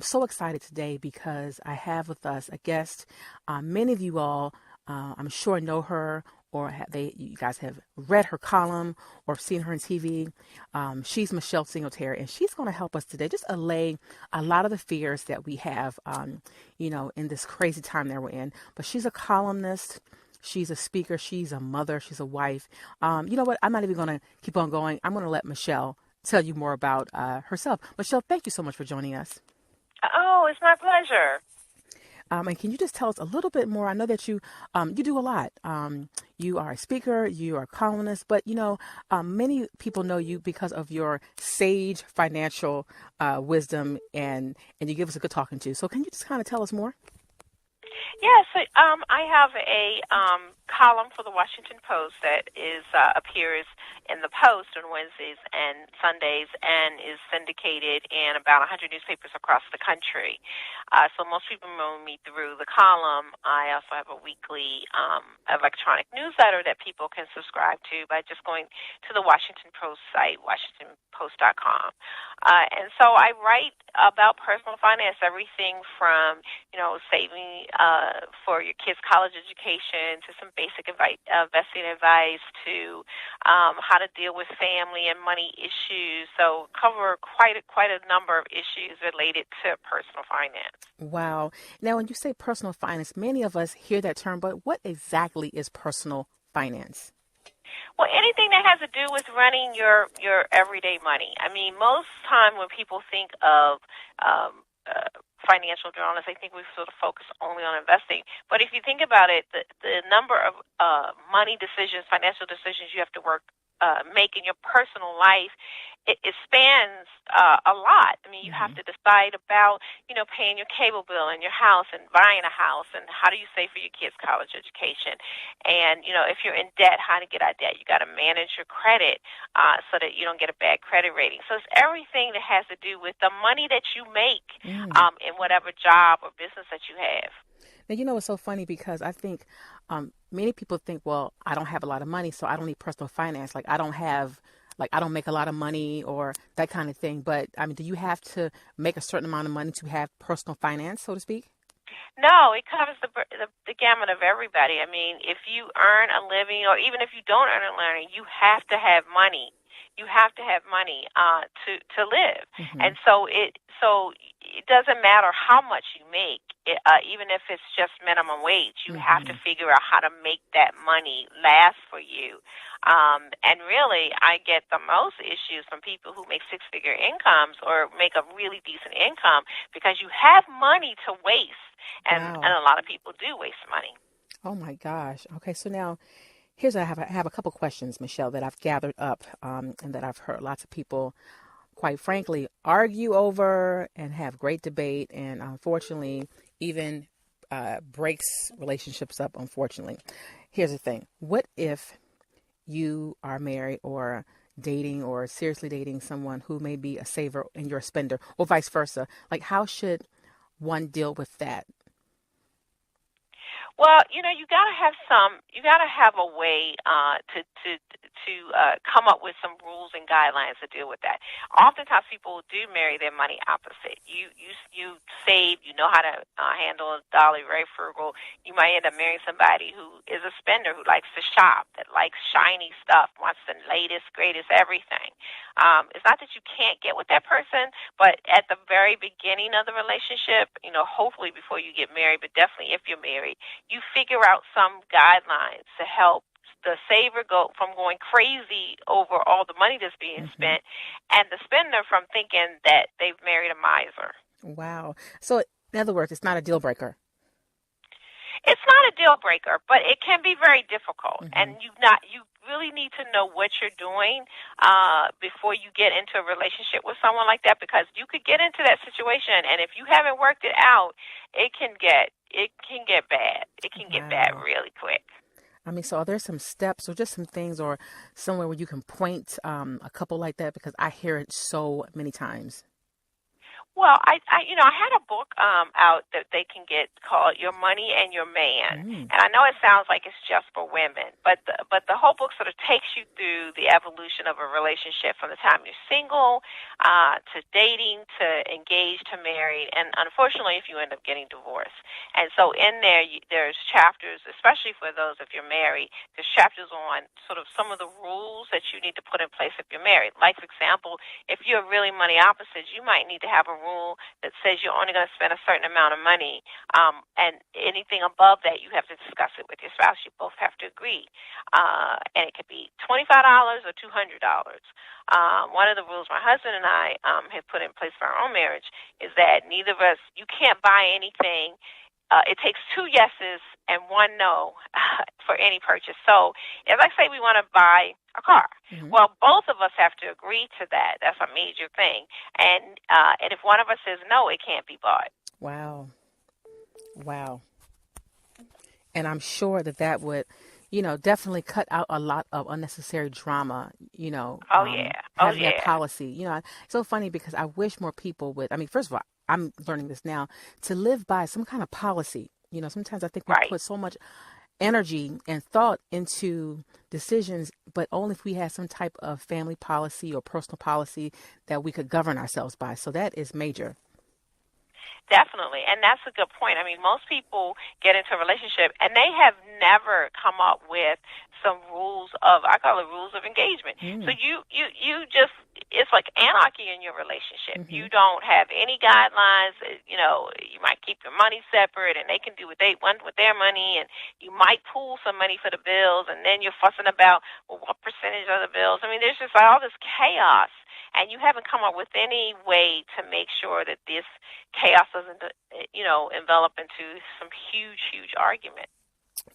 so excited today because I have with us a guest. Many of you all, I'm sure, know her, or you guys have read her column or seen her on TV. She's Michelle Singletary, and she's going to help us today just allay a lot of the fears that we have, in this crazy time that we're in. But she's a columnist. She's a speaker. She's a mother. She's a wife. You know what? I'm not even going to keep on going. I'm going to let Michelle tell you more about herself. Michelle, thank you so much for joining us. Oh, it's my pleasure. And can you just tell us a little bit more? I know that you do a lot. You are a speaker, you are a columnist, but many people know you because of your sage financial wisdom, and you give us a good talking to. So can you just kind of tell us more? Yes, I have a column for the Washington Post that appears in the Post on Wednesdays and Sundays and is syndicated in about 100 newspapers across the country. So most people know me through the column. I also have a weekly electronic newsletter that people can subscribe to by just going to the Washington Post site, WashingtonPost.com. And so I write about personal finance, everything from, saving for your kids' college education to some basic investing advice to how to deal with family and money issues. So cover quite a number of issues related to personal finance. Wow. Now, when you say personal finance, many of us hear that term, but what exactly is personal finance? Well, anything that has to do with running your everyday money. I mean, most time when people think of financial journalists, I think we sort of focus only on investing. But if you think about it, the number of money decisions, financial decisions you have to make in your personal life, it spans a lot. I mean, you have to decide about, paying your cable bill and your house and buying a house, and how do you save for your kids' college education. And, if you're in debt, how to get out of debt. You got to manage your credit so that you don't get a bad credit rating. So it's everything that has to do with the money that you make in whatever job or business that you have. Now, it's so funny because I think many people think, well, I don't have a lot of money, so I don't need personal finance. I don't make a lot of money or that kind of thing. But I mean, do you have to make a certain amount of money to have personal finance, so to speak? No, it covers the gamut of everybody. I mean, if you earn a living, or even if you don't earn a living, you have to have money. You have to have money to live, and so it doesn't matter how much you make, even if it's just minimum wage. You have to figure out how to make that money last for you. And really, I get the most issues from people who make six-figure incomes or make a really decent income because you have money to waste, and a lot of people do waste money. Oh my gosh. Okay, so now. I have a couple questions, Michelle, that I've gathered up and that I've heard lots of people, quite frankly, argue over and have great debate, and unfortunately even breaks relationships up, unfortunately. Here's the thing. What if you are married or dating or seriously dating someone who may be a saver and you're a spender, or vice versa? How should one deal with that? Well, you gotta have a way to come up with some rules and guidelines to deal with that. Oftentimes, people do marry their money opposite. You save, you know how to handle a dollar, very frugal. You might end up marrying somebody who is a spender, who likes to shop, that likes shiny stuff, wants the latest, greatest everything. It's not that you can't get with that person, but at the very beginning of the relationship, hopefully before you get married, but definitely if you're married, you figure out some guidelines to help the saver go from going crazy over all the money that's being spent, and the spender from thinking that they've married a miser. Wow. So in other words, it's not a deal breaker. It's not a deal breaker, but it can be very difficult, and you really need to know what you're doing before you get into a relationship with someone like that, because you could get into that situation, and if you haven't worked it out, it can get bad. It can get bad really quick. I mean, so are there some steps or just some things or somewhere where you can point a couple like that? Because I hear it so many times. Well, I had a book out that they can get called "Your Money and Your Man," Mm. and I know it sounds like it's just for women, but the whole book sort of takes you through the evolution of a relationship from the time you're single to dating to engaged to married, and unfortunately, if you end up getting divorced. And so in there, there's chapters, especially for those if you're married. There's chapters on sort of some of the rules that you need to put in place if you're married. Like, for example, if you're really money opposites, you might need to have a rule that says you're only going to spend a certain amount of money, and anything above that, you have to discuss it with your spouse. You both have to agree, and it could be $25 or $200. One of the rules my husband and I have put in place for our own marriage is that neither of us, you can't buy anything. It takes two yeses and one no for any purchase. So if, like, say we want to buy a car, Mm-hmm. well, both of us have to agree to that. That's a major thing. And if one of us says no, it can't be bought. Wow. Wow. And I'm sure that that would, definitely cut out a lot of unnecessary drama, Oh yeah. Oh having that yeah. policy. It's so funny because I wish more people would. I mean, first of all, I'm learning this now to live by some kind of policy. Sometimes I think we Right. put so much energy and thought into decisions, but only if we had some type of family policy or personal policy that we could govern ourselves by. So that is major. Definitely. And that's a good point. I mean, most people get into a relationship and they have never come up with some rules of, I call it rules of engagement. So Mm. you just, it's like anarchy in your relationship. Mm-hmm. You don't have any guidelines. You might keep your money separate and they can do what they want with their money, and you might pool some money for the bills, and then you're fussing about, well, what percentage of the bills. I mean, there's just all this chaos, and you haven't come up with any way to make sure that this chaos doesn't, envelop into some huge, huge argument.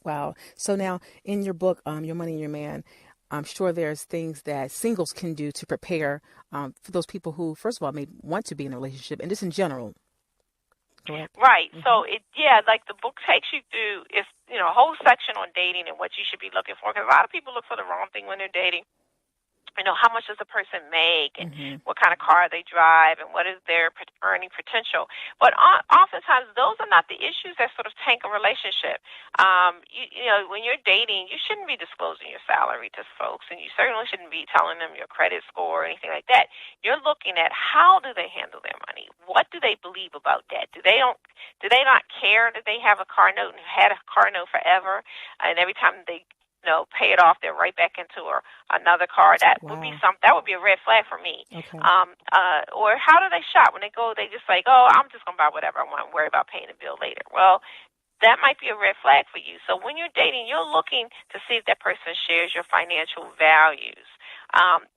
Wow. So now in your book, Your Money and Your Man, I'm sure there's things that singles can do to prepare for those people who, first of all, may want to be in a relationship and just in general, correct? Right. Mm-hmm. So like the book takes you through it's a whole section on dating and what you should be looking for, because a lot of people look for the wrong thing when they're dating. How much does a person make, and Mm-hmm. what kind of car they drive, and what is their earning potential. But oftentimes, those are not the issues that sort of tank a relationship. When you're dating, you shouldn't be disclosing your salary to folks, and you certainly shouldn't be telling them your credit score or anything like that. You're looking at how do they handle their money? What do they believe about debt? Do they not care that they have a car note and had a car note forever, and every time they pay it off, they're right back into another car? Wow. That would be a red flag for me. Okay. Or how do they shop? When they go, they just like, oh, I'm just gonna buy whatever I want and worry about paying the bill later. Well, that might be a red flag for you. So when you're dating, you're looking to see if that person shares your financial values.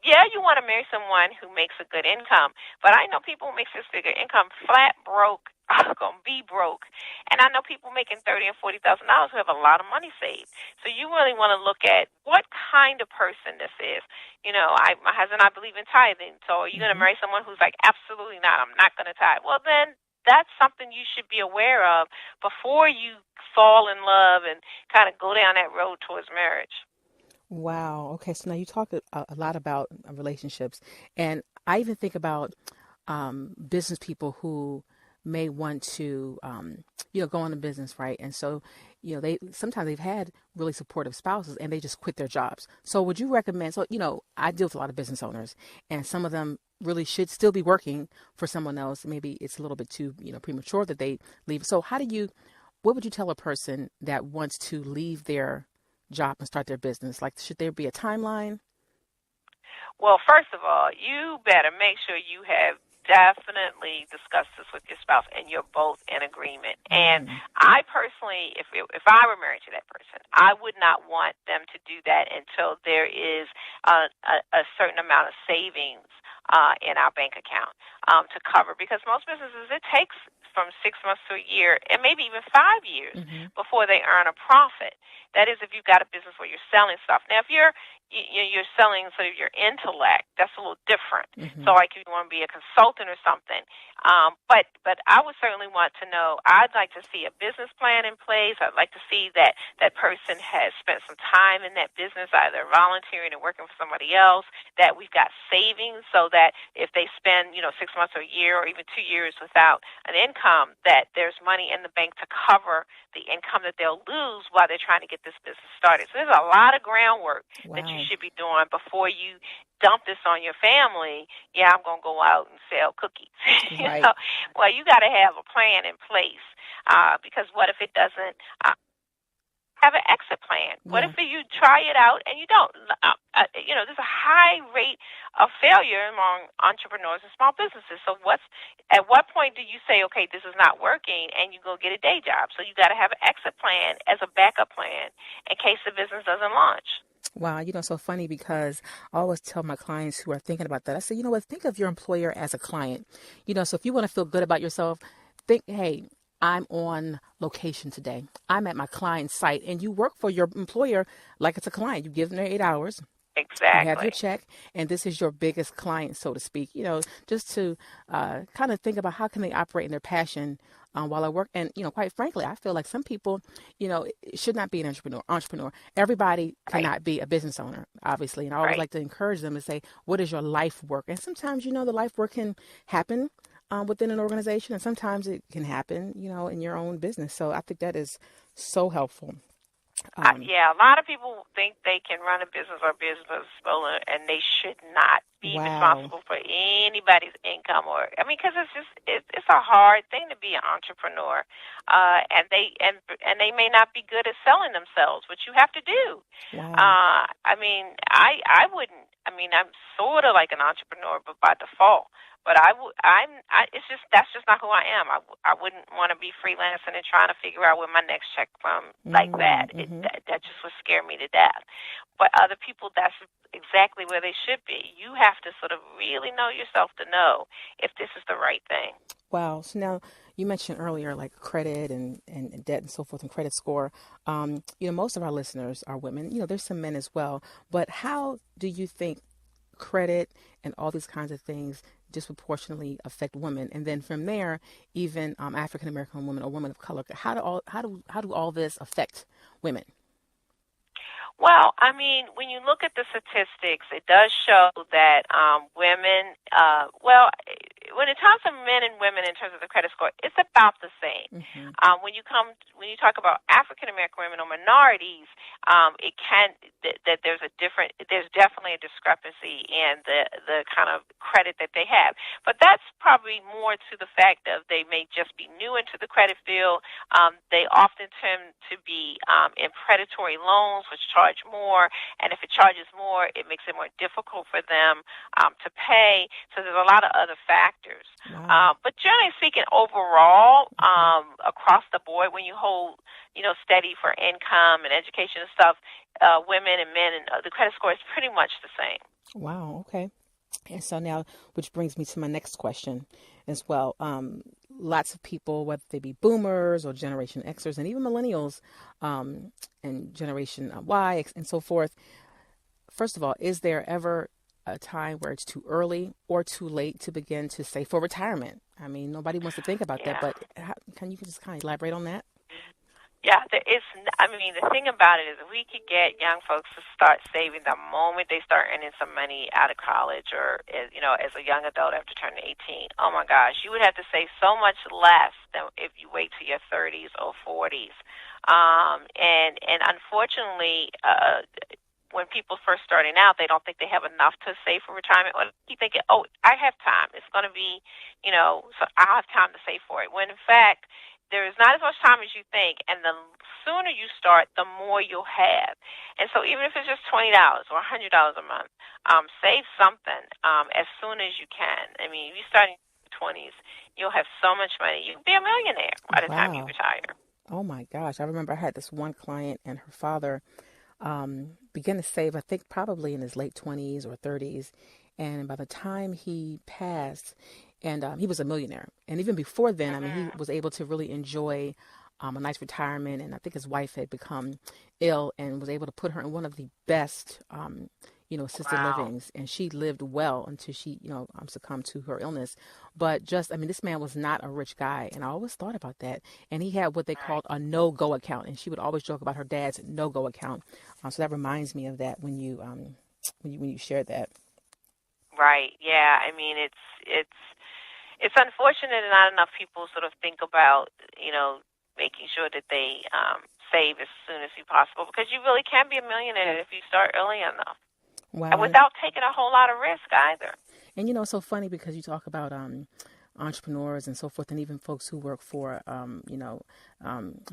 Yeah, you want to marry someone who makes a good income, but I know people who make six-figure income flat broke, are gonna be broke, and I know people making $30,000 and $40,000 who have a lot of money saved. So you really want to look at what kind of person this is. My husband and I believe in tithing. So are you going to Mm-hmm. marry someone who's like, absolutely not, I'm not going to tithe? Well, then that's something you should be aware of before you fall in love and kind of go down that road towards marriage. Wow. Okay. So now you talk a lot about relationships, and I even think about business people who may want to, go into business, right? And so, they sometimes they've had really supportive spouses, and they just quit their jobs. So, would you recommend? So, I deal with a lot of business owners, and some of them really should still be working for someone else. Maybe it's a little bit too, premature that they leave. So, what would you tell a person that wants to leave their job and start their business? Like, should there be a timeline? Well, first of all, you better make sure you have definitely discussed this with your spouse and you're both in agreement. And Mm. I personally, if I were married to that person, I would not want them to do that until there is a certain amount of savings in our bank account to cover. Because most businesses, it takes from 6 months to a year, and maybe even 5 years Mm-hmm. before they earn a profit. That is, if you've got a business where you're selling stuff. Now, if you're selling sort of your intellect, that's a little different. Mm-hmm. So, like, if you want to be a consultant or something, but I would certainly want to know. I'd like to see a business plan in place. I'd like to see that that person has spent some time in that business, either volunteering or working for somebody else. That we've got savings, so that if they spend, 6 months or a year or even 2 years without an income, that there's money in the bank to cover the income that they'll lose while they're trying to get this business started. So there's a lot of groundwork that you Wow. should be doing before you dump this on your family. Yeah, I'm going to go out and sell cookies. Right. Well, you got to have a plan in place, because what if it doesn't have an exit plan? What Yeah. if you try it out and you don't? There's a high rate of failure among entrepreneurs and small businesses. So at what point do you say, okay, this is not working, and you go get a day job? So you got to have an exit plan as a backup plan in case the business doesn't launch. Wow, so funny because I always tell my clients who are thinking about that, I say, you know what, think of your employer as a client. So if you want to feel good about yourself, think, hey, I'm on location today. I'm at my client's site, and you work for your employer like it's a client. You give them their 8 hours. You have your Exactly. check, and this is your biggest client, so to speak. Just to kind of think about how can they operate in their passion while I work. And quite frankly, I feel like some people, should not be an entrepreneur. Everybody Right. cannot be a business owner, obviously. And I always Right. like to encourage them to say, "What is your life work?" And sometimes, the life work can happen within an organization, and sometimes it can happen, in your own business. So I think that is so helpful. Um, Yeah, a lot of people think they can run a business or business owner, and they should not be wow. responsible for anybody's income. Because it's a hard thing to be an entrepreneur, and they may not be good at selling themselves, which you have to do. Wow. I wouldn't. I'm sort of like an entrepreneur, but by default. But it's just that's just not who I am. I wouldn't want to be freelancing and trying to figure out where my next check from like that. Mm-hmm. That just would scare me to death. But other people, that's exactly where they should be. You have to sort of really know yourself to know if this is the right thing. Wow. So now you mentioned earlier like credit and debt and so forth and credit score. Most of our listeners are women. There's some men as well. But how do you think credit and all these kinds of things disproportionately affect women? And then from there, even African American women or women of color, how do all this affect women? Well, when you look at the statistics, it does show that women, when it comes to men and women in terms of the credit score, it's about the same. Mm-hmm. When you talk about African American women or minorities, it can that there's definitely a discrepancy in the kind of credit that they have. But that's probably more to the fact of they may just be new into the credit field. They often tend to be in predatory loans, which charge more, and if it charges more, it makes it more difficult for them to pay. So there's a lot of other factors. Wow. But generally speaking, overall, Mm-hmm. across the board, when you hold, steady for income and education and stuff, women and men and the credit score is pretty much the same. Wow. Okay. And so now, which brings me to my next question as well. Lots of people, whether they be boomers or Generation Xers and even millennials and Generation Y and so forth. First of all, is there ever a time where it's too early or too late to begin to save for retirement? Nobody wants to think about that, Yeah. but can you just kind of elaborate on that? Yeah, there is. The thing about it is, if we could get young folks to start saving the moment they start earning some money out of college, or as a young adult after turning 18. Oh my gosh, you would have to save so much less than if you wait to your 30s or 40s. And unfortunately, when people first starting out, they don't think they have enough to save for retirement. Or keep thinking, oh, I have time. It's going to be, so I'll have time to save for it. When in fact, there is not as much time as you think, and the sooner you start, the more you'll have. And so even if it's just $20 or $100 a month, save something as soon as you can. If you start in your 20s, you'll have so much money. You'll be a millionaire by the time you Wow. retire. Oh my gosh. I remember I had this one client and her father began to save, I think probably in his late 20s or 30s. And by the time he passed, and he was a millionaire. And even before then, he Hmm. was able to really enjoy a nice retirement. And I think his wife had become ill and was able to put her in one of the best, assisted Wow. livings. And she lived well until she, succumbed to her illness. But just, this man was not a rich guy. And I always thought about that. And he had what they Right. called a no-go account. And she would always joke about her dad's no-go account. So that reminds me of that when you shared that. Right. Yeah. I mean, it's unfortunate that not enough people sort of think about, making sure that they save as soon as possible, because you really can be a millionaire if you start early enough and Wow. without taking a whole lot of risk either. And you know, it's so funny because you talk about entrepreneurs and so forth, and even folks who work for an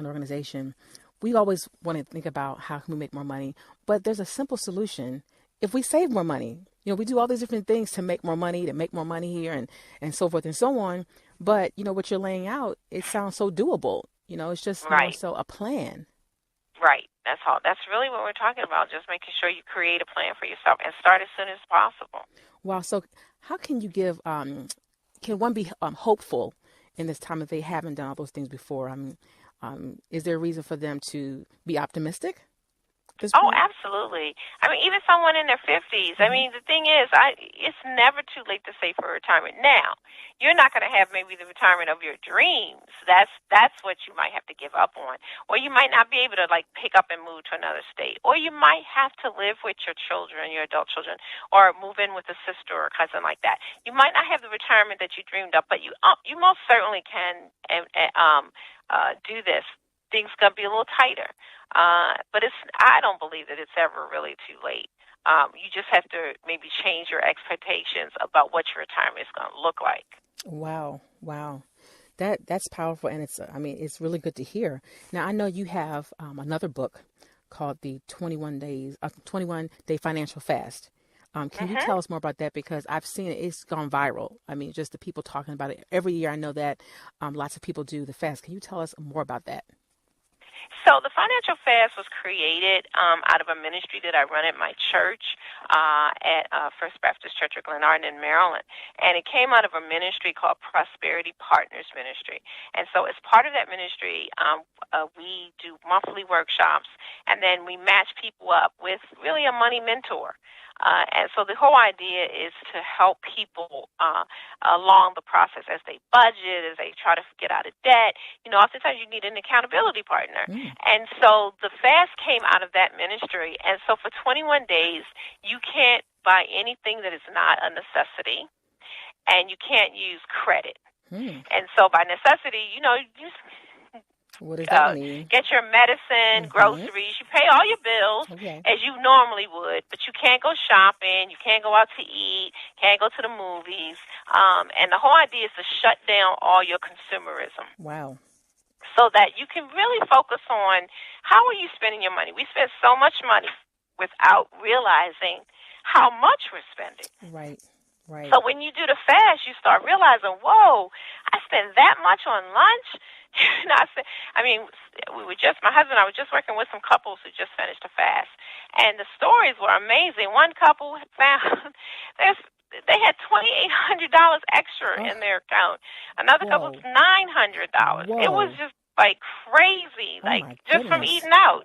organization. We always want to think about how can we make more money, but there's a simple solution. If we save more money, we do all these different things to make more money here, and so forth and so on. But what you're laying out, it sounds so doable. It's just more Right. so a plan. Right. That's all. That's really what we're talking about. Just making sure you create a plan for yourself and start as soon as possible. Wow. So how can you give? Can one be hopeful in this time if they haven't done all those things before? I mean, is there a reason for them to be optimistic at this Oh, point? absolutely. I mean, even someone in their 50s. I Hmm. mean, the thing is, it's never too late to save for retirement. Now, you're not going to have maybe the retirement of your dreams. That's what you might have to give up on, or you might not be able to like pick up and move to another state, or you might have to live with your children, your adult children, or move in with a sister or a cousin like that. You might not have the retirement that you dreamed of, but you most certainly can do this. Things gonna be a little tighter. But I don't believe that it's ever really too late. You just have to maybe change your expectations about what your retirement is going to look like. Wow, wow. That's powerful, and it's really good to hear. Now I know you have another book called the 21 Day Financial Fast. Can you Hmm. tell us more about that? Because I've seen it; it's gone viral. I mean, just the people talking about it every year. I know that lots of people do the fast. Can you tell us more about that? So the financial fast was created out of a ministry that I run at my church at First Baptist Church of Glenarden in Maryland, and it came out of a ministry called Prosperity Partners Ministry. And so, as part of that ministry, we do monthly workshops, and then we match people up with really a money mentor. And so the whole idea is to help people along the process as they budget, as they try to get out of debt. Oftentimes you need an accountability partner. Mm, And so the fast came out of that ministry. And so for 21 days, you can't buy anything that is not a necessity, and you can't use credit. mm. And so by necessity, you What does that mean? get your medicine, Mm-hmm. groceries. You pay all your bills Okay. as you normally would, but you can't go shopping. You can't go out to eat. Can't go to the movies. And the whole idea is to shut down all your consumerism Wow. so that you can really focus on how are you spending your money. We spend so much money without realizing how much we're spending. Right. Right. So when you do the fast, you start realizing, whoa, I spend that much on lunch. My husband and I were just working with some couples who just finished a fast, and the stories were amazing. One couple found they had $2,800 extra Oh, in their account. Another couple's whoa. $900. It was Whoa. just like crazy, Oh like my just from goodness. eating out.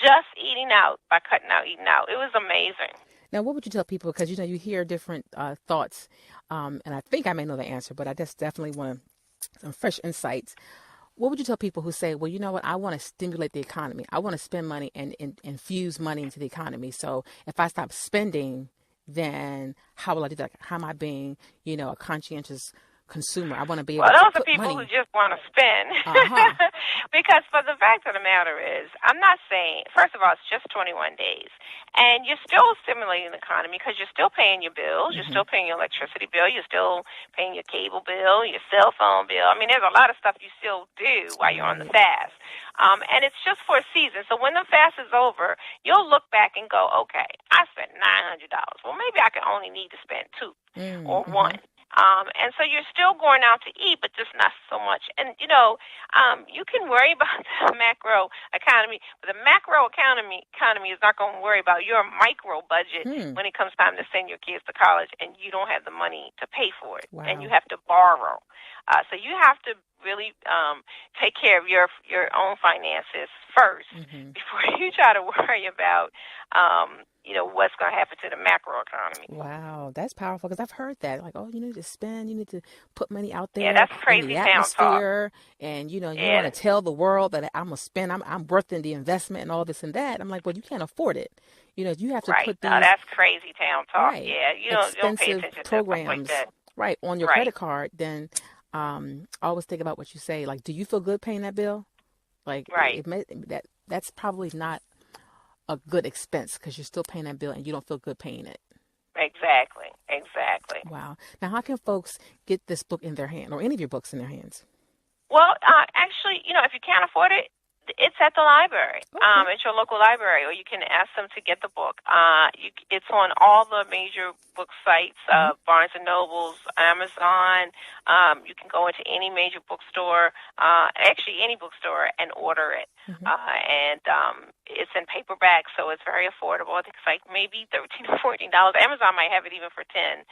Just eating out by cutting out eating out. It was amazing. Now, what would you tell people? Because you hear different thoughts, and I think I may know the answer, but I just definitely want some fresh insights. What would you tell people who say, "Well, you know what? I want to stimulate the economy. I want to spend money and infuse money into the economy. So if I stop spending, then how will I do that? How am I being, a conscientious consumer? I want to be Well, able to those are put people who money." just want to spend. Uh huh. Because for the fact of the matter is, I'm not saying, first of all, it's just 21 days. And you're still stimulating the economy because you're still paying your bills. You're Hmm. still paying your electricity bill. You're still paying your cable bill, your cell phone bill. I mean, there's a lot of stuff you still do while you're on the Right. fast. And it's just for a season. So when the fast is over, you'll look back and go, okay, I spent $900. Well, maybe I could only need to spend two or Mm-hmm. one. And so you're still going out to eat, but just not so much. And you can worry about the macro economy, but the macro economy is not going to worry about your micro budget Hmm. when it comes time to send your kids to college, and you don't have the money to pay for it, and you Wow. have to borrow. So you have to really take care of your own finances first Hmm. before you try to worry about what's going to happen to the macro economy. Wow, that's powerful because I've heard that. Like, oh, you need to spend, you need to put money out Yeah, there that's in the crazy town talk. atmosphere, and you want Yeah, to tell the world that I'm gonna spend, I'm worth in the investment and all this and that. I'm like, well, you can't afford it. You have to Right. put Now these that's crazy town talk. right Yeah, you don't pay expensive attention to stuff like programs that. right on your Right. credit card. Then always think about what you say. Like, do you feel good paying that bill? Like, Right. that's probably not a good expense because you're still paying that bill and you don't feel good paying it. Exactly. Exactly. Wow. Now, how can folks get this book in their hand or any of your books in their hands? Well, actually, if you can't afford it, it's at the library. Okay. At your local library, or you can ask them to get the book. It's on all the major book sites, Mm-hmm. Barnes and Nobles, Amazon. You can go into any major bookstore, actually any bookstore, and order it. Mm-hmm. And it's in paperback, so it's very affordable. I think it's like maybe $13 or $14. Amazon might have it even for 10.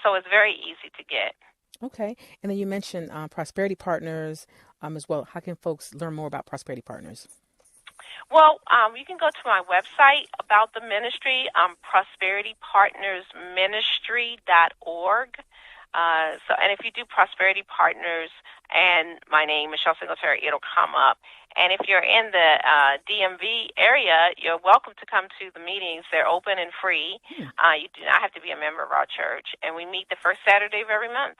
So it's very easy to get. Okay. And then you mentioned Prosperity Partners as well. How can folks learn more about Prosperity Partners? Well, you can go to my website about the ministry, prosperitypartnersministry.org. And if you do Prosperity Partners and my name, Michelle Singletary, it'll come up. And if you're in the DMV area, you're welcome to come to the meetings. They're open and free. You do not have to be a member of our church. And we meet the first Saturday of every month.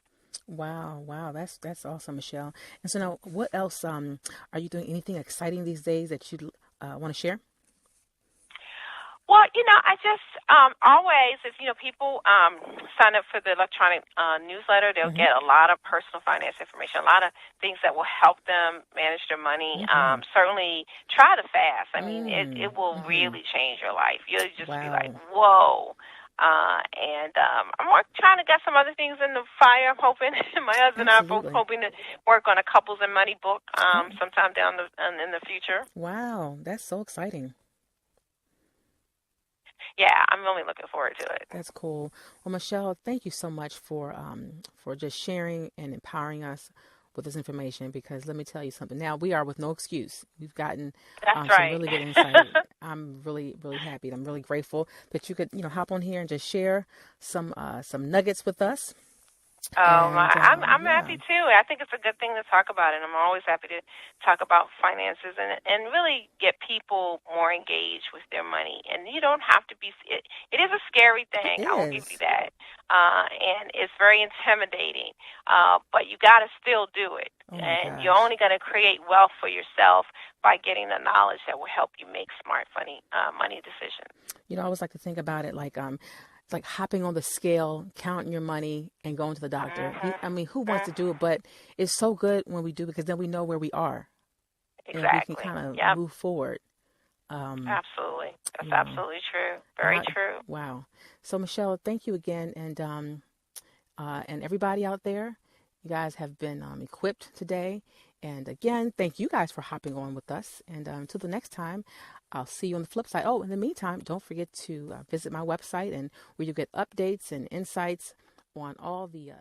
Wow, that's awesome, Michelle. And so now, what else are you doing? Anything exciting these days that you want to share? Well, I just always, if people sign up for the electronic newsletter, they'll Mm-hmm. get a lot of personal finance information, a lot of things that will help them manage their money. Mm-hmm. Certainly, try to fast. I mean, it will Mm-hmm. really change your life. You'll just be like, Wow. whoa. I'm trying to get some other things in the fire. I'm hoping my husband and I are both Absolutely. hoping to work on a couples and money book Oh, sometime in the future. wow, that's so exciting. Yeah, I'm really looking forward to it. That's cool. Well, Michelle, thank you so much for just sharing and empowering us with this information. Because let me tell you something. Now we are with no excuse. We've gotten That's some right. really good insight. I'm really really happy. I'm really grateful that you could hop on here and just share some nuggets with us. Oh my, And I'm yeah, happy too. I think it's a good thing to talk about it. I'm always happy to talk about finances and really get people more engaged with their money. And you don't have to be. It is a scary it thing. I will give you is. that. And it's very intimidating. But you got to still do it. Oh my And you're gosh. only going to create wealth for yourself by getting the knowledge that will help you make smart money decisions. I always like to think about it like it's like hopping on the scale, counting your money, and going to the doctor. Mhm. I mean, who wants to do it? Mhm. But it's so good when we do because then we know where we are and we can Exactly. kind of Yep. move forward. Um, Absolutely. That's you know, absolutely true. Very not true. wow. So Michelle, thank you again, and everybody out there, you guys have been equipped today. And again, thank you guys for hopping on with us. And until the next time, I'll see you on the flip side. Oh, in the meantime, don't forget to visit my website and where you get updates and insights on all the